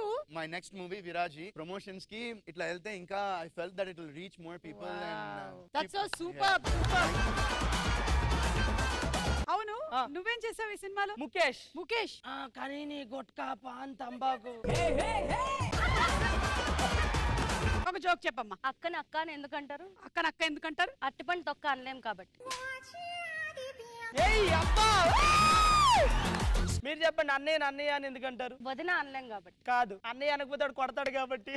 you. My next movie Viraji promotions ki itla helte inka I felt that it will reach more people. Wow. And That's so super. అవును నువ్వేం చేసావు ఈ సినిమాలో? ముఖేష్ కానీ నీ gutka pan తంబాకు. ఒక జోక్ చెప్పమ్మా. అక్కని అక్క అని ఎందుకంటారు? అక్కని అక్క ఎందుకంటారు? అట్టిపండి తొక్క అనలేం కాబట్టి. మీరు చెప్పండి అన్నయ్య అన్నయ్య అని ఎందుకంటారు? వదిన అనలేం కాబట్టి. కాదు అన్నయ్య అనకపోతే వాడు కొడతాడు కాబట్టి.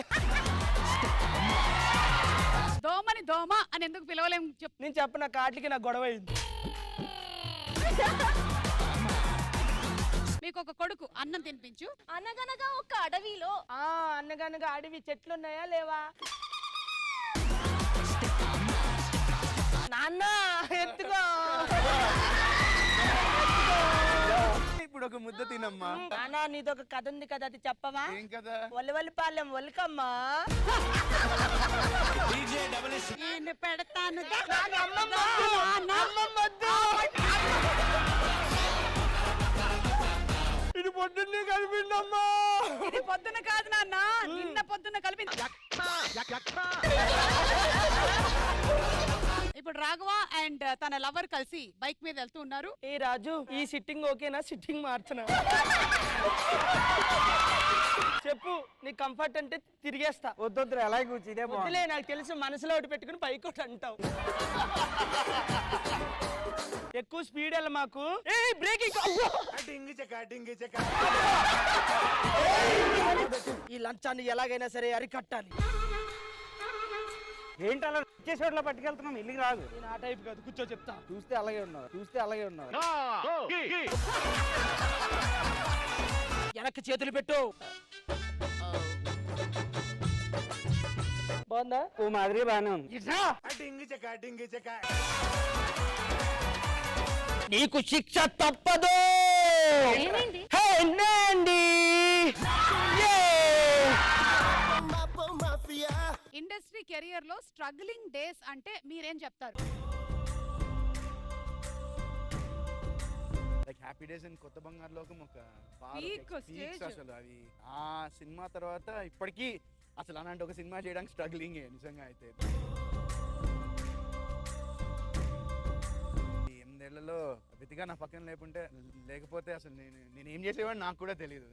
దోమని దోమ అని ఎందుకు పిలవలేం చెప్పు. నేను చెప్పిన కాట్లకి నాకు గొడవ అయింది. మీకు ఒక కొడుకు, అన్నం తినిపించు. అనగనగా ఒక అడవిలో. అన్నగనగా అడవి చెట్లున్నాయా లేవా? నాన్న ఎత్తుకో. ఇప్పుడు ఒక ముద్ద తినమ్మా. నాన్న నీదొక కథ ఉంది కదా, అది చెప్పవా? ఏం కదా? వల్లివల్లిపాలెం వల్కమ్మా. నేను పెడతాను. ఇది పొద్దున్నే కలిపిందమ్మా. ఇది పొద్దున కాదు నాన్న, నిన్న పొద్దున్న కలిపింది. ఇప్పుడు రాఘవ అండ్ తన లవర్ కలిసి బైక్ మీద వెళ్తూ ఉన్నారు. ఏ రాజు, ఈ సిట్టింగ్ ఓకేనా? సిట్టింగ్ మార్చనా? చెప్పు, నీ కంఫర్ట్ అంటే తిరిగేస్తా. వద్దు ఎలా కూర్చుందే వద్దులే, నాకు తెలుసు మనసులో ఒకటి పెట్టుకుని పైకి ఒకటి అంటావు. ఎక్కువ స్పీడ్ వెళ్ళ మాకు. బ్రేకింగ్. ఈ లంచాన్ని ఎలాగైనా సరే అరికట్టాలి. ఏంటి అలా చేసేవాళ్ళ పట్టుకెళ్తున్నాం? ఇల్లుకి రాదు. నేను ఆ టైప్ కాదు, కూర్చో చెప్తా. చూస్తే అలాగే ఉన్నావు. వెనక్కి చేతులు పెట్టు. బాగుందా? ఓ మాదిరి బాగానే ఉంది. నీకు శిక్ష తప్పదు. ఏమైంది? ఇండస్ట్రీ కెరియర్ లో స్ట్రగ్లింగ్ డేస్ అంటే మీరేం చెప్తారు? లైక్ హ్యాపీ డేస్ అండ్ కొత్త బంగారు లోకం ఒక Peak stage. అసలు అవి ఆ సినిమా తర్వాత ఇప్పటికీ అసలు అలాంటి ఒక సినిమా చేయడానికి స్ట్రగ్లింగ్ నిజంగా. అయితే 8 ఏళ్లలో వితిగా నా పక్కన లేకపోతే అసలు నేను ఏం చేసేవాడిని నాకు కూడా తెలియదు.